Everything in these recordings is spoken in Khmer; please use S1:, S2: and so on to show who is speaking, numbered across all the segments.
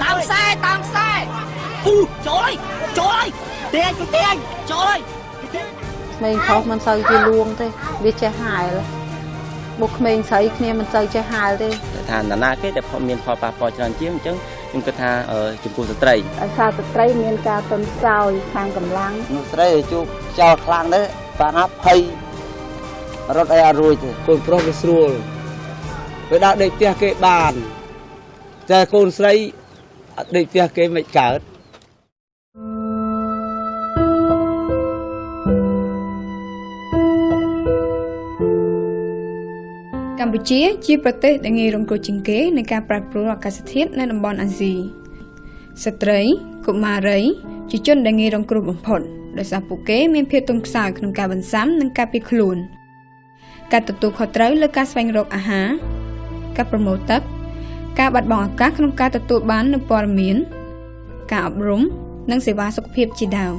S1: Tam xe trời ơi tiền trời ơi
S2: mình khó mình sao chỉ luôn thế biết chơi hài rồi một mình thấy kia mình sao chơi hài thế
S3: thà là na cái đẹp họ miền phò phò tròn chiếm chứ nhưng cái thà ở trung quốc tây
S2: sao tây miền ca tuần sau hàng cầm lăng
S4: tây chú cho khang đấy và hấp hay rất là rồi thì con professional với đạo đệ tia cái bàn giờ con xây đệ tia cái mạch cả
S5: Campuchia ជាប្រទេសដែលងាយរងគ្រោះជាងគេនៃការប្រែប្រួលអាកាសធាតុនៅតំបន់អាស៊ីស្ត្រីកុមារីជាជនដែលងាយរងគ្រោះបំផុតដោយសារពួកគេមានភាពទន់ខ្សោយក្នុងការបន្ស៊ាំនិងការពារខ្លួនការទទួលខុសត្រូវលើការស្វែងរកអាហារការប្រមូលទឹកការបាត់បង់ឱកាសក្នុងការទទួលបាននូវព័ត៌មានការអប់រំនិងសេវាសុខភាពជាដើម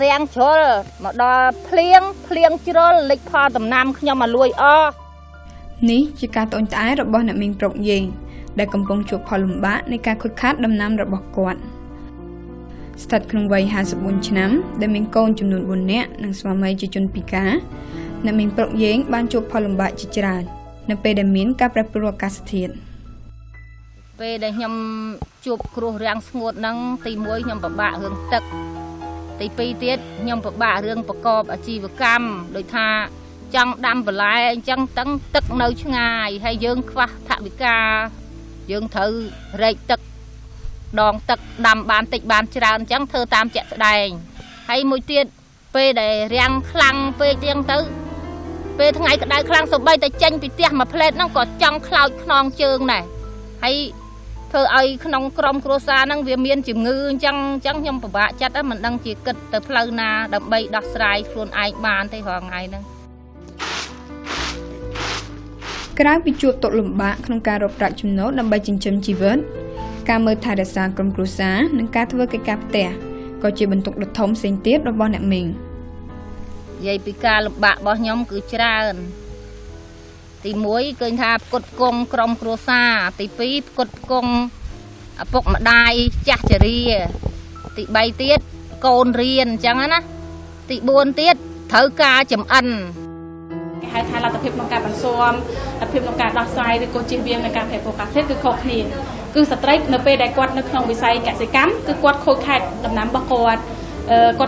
S6: រៀងជ្រុលមកដល់ភ្លៀងជ្រុលលិចផលដំណាំខ្ញុំមកលួយអស់
S5: នេះជាការត្អូញត្អែររបស់អ្នកមីងប្រុកយេងដែលកំពុងជួបផលលំបាកនៃការខូចខាតដំណាំរបស់គាត់ស្ថិតក្នុងវ័យ54ឆ្នាំដែលមានកូនចំនួន4នាក់និងស្វាមីជាជនពិការអ្នកមីងប្រុកយេងបានជួបផលលំបាកជាច្រើននៅពេលដែលមានការប្រែប្រួលអាកាសធាតុ
S6: ពេលដែលខ្ញុំជួបគ្រោះរាំងស្ងួតហ្នឹងទី1ខ្ញុំពិបាករឿងទឹកទី2ទៀតខ្ញុំពិបាករឿងប្រកបអាជីវកម្មដោយថាចង់ដាំបន្លែអញ្ចឹងទឹកនៅឆ្ងាយហើយយើងខ្វះថវិកាយើងត្រូវរែកទឹកដងទឹកដាំបានតិចបានច្រើនអញ្ចឹងធ្វើតាមជាក់ស្ដែងហើយមួយទៀតពេលដែលរាំងខ្លាំងពេកទៀតទៅពេលថ្ងៃក្តៅខ្លាំងសូម្បីតែចេញពីផ្ទះមួយផ្លេតហ្នឹងក៏ចង់ខ្លោចខ្នងជើងដែរហើយធ្វើឲ្យក្នុងក្រុមគ្រួសារហ្នឹងវាមានជំងឺអញ្ចឹងខ្ញុំពិបាកចិត្តមិនដឹងជាគិតទៅផ្លូវណាដើម្បីដោះស្រាយខ្លួនឯងបានទេរាល់ថ្ងៃហ្នឹង
S5: ក្រៅពីជួបទុក្ខលំបាកក្នុងការរកប្រាក់ចំណូលដើម្បីចិញ្ចឹមជីវិតការមើលថែរក្សាក្រុមគ្រួសារនិងការធ្វើកិច្ចការផ្ទះក៏ជាបន្ទុកដ៏ធំផ្សេងទៀតរបស់អ្នកមីង
S6: និយាយពីការលំបាករបស់ខ្ញុំគឺច្រើនទី1ឃើញថាផ្គត់ផ្គង់ក្រុមគ្រួសារទី2ផ្គត់ផ្គង់ឪពុកម្ដាយចាស់ជរាទី3ទៀតកូនរៀនអញ្ចឹងណាទី4ទៀតត្រូវការចំអិន
S7: គេហៅថាលទ្ធភាពក្នុងការបន្ស៊ាំលទ្ធភាពក្នុងការដោះស្រាយឬក៏ជៀសវាងនៃការប្រែប្រួលអាកាសធាតុគឺខុសគ្នាគឺស្ត្រីនៅពេលដែលគាត់នៅក្នុងវិស័យកសិកម្មគឺគាត់ខូចខាតដំណាំរបស់គាត់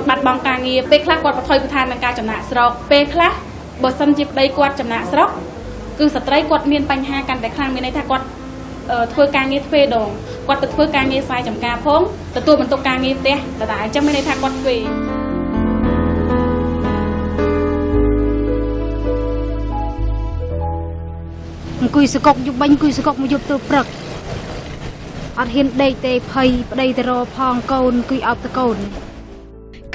S7: បាត់បង់ការងារពេលខ្លះគាត់ប្រថុយប្រថាននឹងការចំណាក់ស្រុកពេលខ្លះបើសិនជាប្តីគាត់ចំណាក់ស្រុកគឺស្ត្រីគាត់មានបញ្ហាកាន់តែខ្លាំងមានន័យថាគាត់ធ្វើការងារទ្វេដងគាត់ទៅធ្វើការងារផ្សាយចម្ការផងទទួលបន្ទុកការងារផ្ទះដដែលអញ្ចឹងមានន័យថាគាត់ទ្វេ
S8: អង្គុយសកុកយប់បាញ់អង្គុយសកុកមកយប់ទៅព្រឹកអត់ហ៊ានដេកទេភ័យប្តីទៅរកផងកូនអង្គុយអោបទៅកូន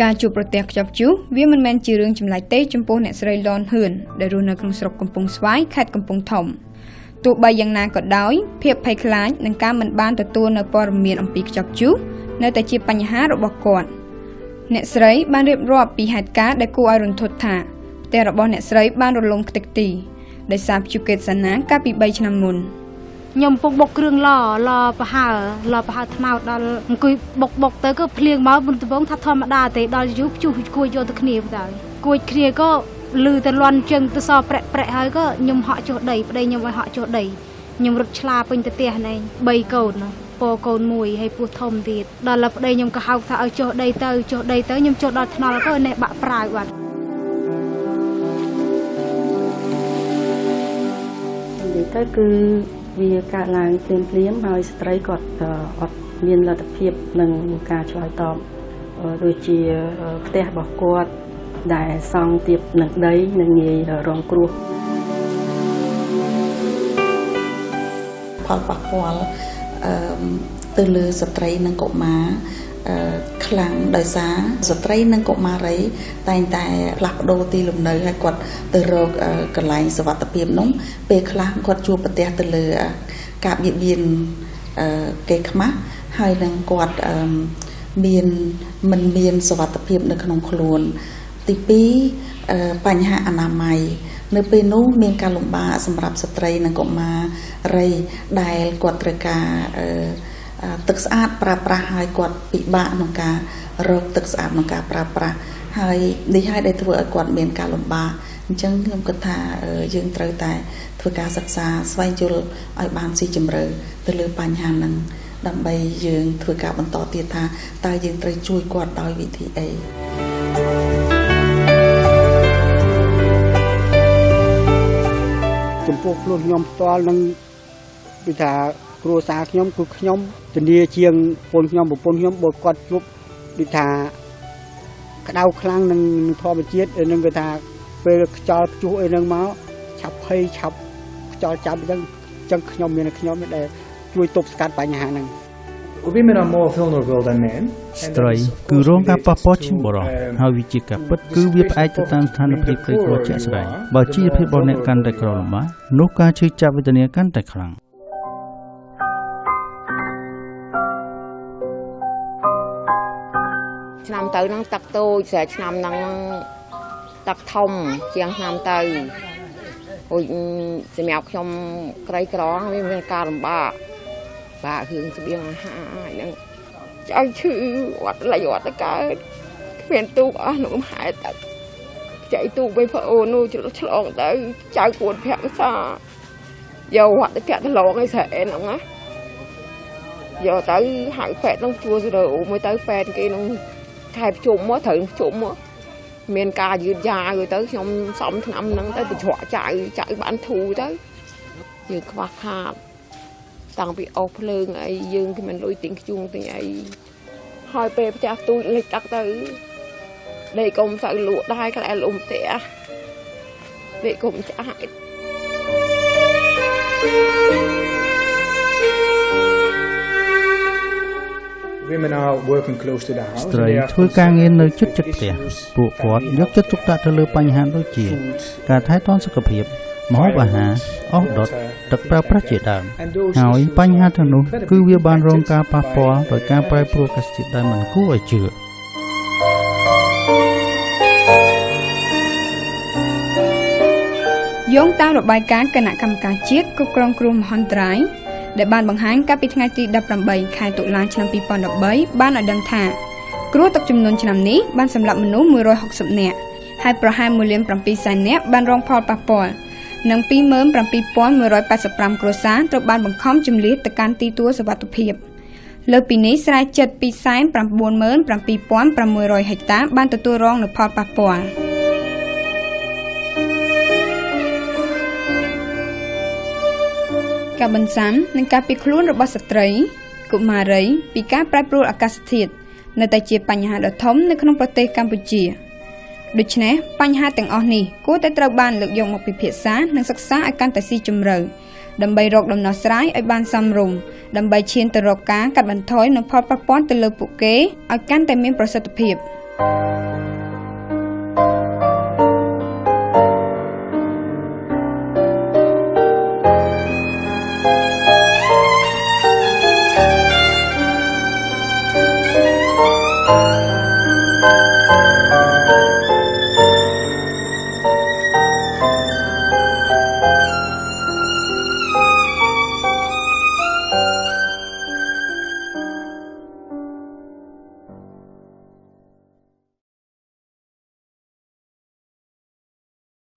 S5: ការជួបប្រទះខ្ជាប់ខ្ជួសវាមិនមែនជារឿងចម្លែកទេចំពោះអ្នកស្រីលនហ៊ឿនដែលរស់នៅក្នុងស្រុកកំពង់ស្វាយខេត្តកំពង់ធំទោះបីយ៉ាងណាក៏ដោយភាពភ័យខ្លាចនិងការមិនបានទទួលនៅព័ត៌មានអំពីខ្ជាប់ខ្ជួសនៅតែជាបញ្ហារបស់គាត់អ្នកស្រីបានរៀបរាប់ពីហេតុការណ៍ដែលគួរឲ្យរន្ធត់ថាផ្ទះរបស់អ្នកស្រីបានរលំខ្ទេចទីដោយសារព្យុះកេតសាណាកាលពី3ឆ្នាំមុន
S8: ខ្ញុំពុកបុកគ្រឿងឡប្រហើថ្មោតដល់អង្គុយបុកទៅក៏ភ្លៀងមកមុនដំបងថាធម្មតាទេដល់យូរព្យុះគួយយកទៅគ្នាទៅគួយគ្នាក៏លឺទៅលន់ជើងទៅសប្រែហើយក៏ខ្ញុំហក់ចុះដីប្តីខ្ញុំឲ្យហក់ចុះដីខ្ញុំរត់ឆ្លាពេញទៅផ្ទះណែ3កូនពោកូន1ហើយពោះធំទៀតដល់ឡប្តីខ្ញុំក៏ហៅថាឲ្យចុះដីទៅខ្ញុំចុះដល់ថ្នល់ក៏នេះបាក់ប្រាវបាត់
S2: និយាយទៅគឺវាកើតឡើងភ្លាមហើយស្ត្រីគាត់អត់មានលទ្ធភាពនឹងការឆ្លើយតបដូចជាផ្ទះរបស់គាត់ដែលសង់ទាបនឹងដីនឹងងាយរងគ្រោះ
S9: ផលប៉ះពាល់ទៅលើស្ត្រីនិងកុមារខ្លាំងដោយសារស្ត្រីនិងកុមារីតែងតែផ្លាស់ប្ដូរទីលំនៅហើយគាត់ទៅរកកន្លែងសុវត្ថិភាពនោះពេលខ្លះគាត់ជួបប្រទះទៅលើការបៀតបៀនគេខ្មាស់ហើយនឹងគាត់ មិនមានសុវត្ថិភាពនៅក្នុងខ្លួនទី2បញ្ហាអនាម័យនៅពេលនោះមានការលំបាកសម្រាប់ស្ត្រីនិងកុមារីដែលគាត់ត្រូវការទឹកស្អាតប្រើប្រាស់ហើយគាត់ពិបាកក្នុងការរកទឹកស្អាតក្នុងការប្រើប្រាស់ហើយនេះហើយដែលធ្វើឲ្យគាត់មានការលំបាកអញ្ចឹងខ្ញុំគិតថាយើងត្រូវតែធ្វើការសិក្សាស្វែងយល់ឲ្យបានស៊ីជម្រៅទៅលើបញ្ហាហ្នឹងដើម្បីយើងធ្វើការបន្តទៀតថាតើយើងត្រូវជួយគាត់ដោយវិធីអី
S10: ចំពោះខ្លួនខ្ញុំផ្ទាល់នឹងគឺថាគ្រួសារខ្ញុំគឺខ្ញុំធានាជាងប្រពន្ធខ្ញុំបើគាត់ជួបដូចថាក្តៅខ្លាំងនឹងធម្មជាតិនឹងគឺថាពេលខ្យល់ព្យុះអីហ្នឹងមកឆាប់ភ័យឆាប់ខ្យល់ចាប់អញ្ចឹងខ្ញុំមានខ្ញុំដែលជួយទប់ស្កាត់បញ្ហាហ្នឹង
S11: Women are more vulnerable than men
S12: ស្ត្រីគឺរងការប៉ះពាល់ជាងបុរសហើយវាជាការពិតគឺវាផ្អែកទៅតាមស្ថានភាពក្រីក្រជាក់ស្ដែងបើជីវភាពរបស់អ្នកកាន់តែក្រលំបាកនោះការឈឺចាប់វេទនាកាន់តែខ្លាំង
S13: ឆ្នាំទៅនឹងទឹកតូចស្រែឆ្នាំនឹងទឹកធំជាងឆ្នាំទៅអូយសម្រាប់ខ្ញុំក្រីក្រវាមានការលំបាកបាក់រឿងស្បៀងអាហារហ្នឹងចៅឈឺអត់លៃអត់ទៅកើតគ្មានទូកអស់នោះហែទឹកចៃទូកវិញប្អូននោះឆ្លងទៅចៅគួតប្រាក់សាយកអត់ទៅកាក់ទៅឡងឲ្យស្រែហ្នឹងណាយកទៅហៅពេទ្យនឹងជួសរើមួយទៅពេទ្យគេនឹងខែប្រជុំមកត្រូវប្រជុំមកមានការយឺតយ៉ាវទៅខ្ញុំសំឆ្នាំហ្នឹងទៅបញ្ច្រកចៅបានធូរទៅយើងខ្វះខាតតាំងពីអស់ភ្លើងអីយើងគឺមិនលុយទិញខ្ជុងទិញអីហើយពេលផ្ទះទូចលិចទឹកទៅដេកកុំទៅលក់ដែរក្លែលុំផ្ទះដេកកុំឆ្អែត
S11: Women are working close to the house
S12: ស្ត្រីធ្វើការងារនៅជិតផ្ទះពួកគាត់យកចិត្តទុកដាក់ទៅលើបញ្ហាដូចជាការថែទាំសុខភាពម្ហូបអាហារអស់ដុតទឹកប្រើប្រាស់ជាដើមហើយបញ្ហាទាំងនោះគឺវាបានរងការប៉ះពាល់ដោយការប្រែប្រួលអាកាសធាតុដែលមិនគួរឲ្យជឿ
S5: យោងតាមរបាយការណ៍គណៈកម្មការជាតិគ្រប់គ្រងគ្រោះមហន្តរាយដែលបានបង្ហាញកាលពីថ្ងៃទី18ខែតុលាឆ្នាំ2013បានឲ្យដឹងថាគ្រោះទឹកជំនន់ឆ្នាំនេះបានសម្លាប់មនុស្ស160នាក់ហើយប្រហែល1.7 នាក់បានរងផលប៉ះពាល់និង 27,185 គ្រួសារត្រូវបានបង្ខំជម្លៀសទៅកាន់ទីទួលសុវត្ថិភាពលើពីនេះស្រែជិត 297,600 ហិកតាបានទទួលរងនូវផលប៉ះពាល់ការបន្ស៊ាំនិងការពីខ្លួនរបស់ស្ត្រីកុមារីពីការប្រែប្រួលអាកាសធាតុនៅតែជាបញ្ហាដ៏ធំនៅក្នុងប្រទេសកម្ពុជាដូច្នេះបញ្ហាទាំងអស់នេះគួរតែត្រូវបានលើកយកមកពិភាក្សានិងសិក្សាឲ្យកាន់តែស៊ីជម្រៅដើម្បីរកដំណោះស្រាយឲ្យបានសមរម្យដើម្បីឈានទៅរកការកាត់បន្ថយនូវផលប៉ះពាល់ទៅលើពួកគេឲ្យកាន់តែមានប្រសិទ្ធភាព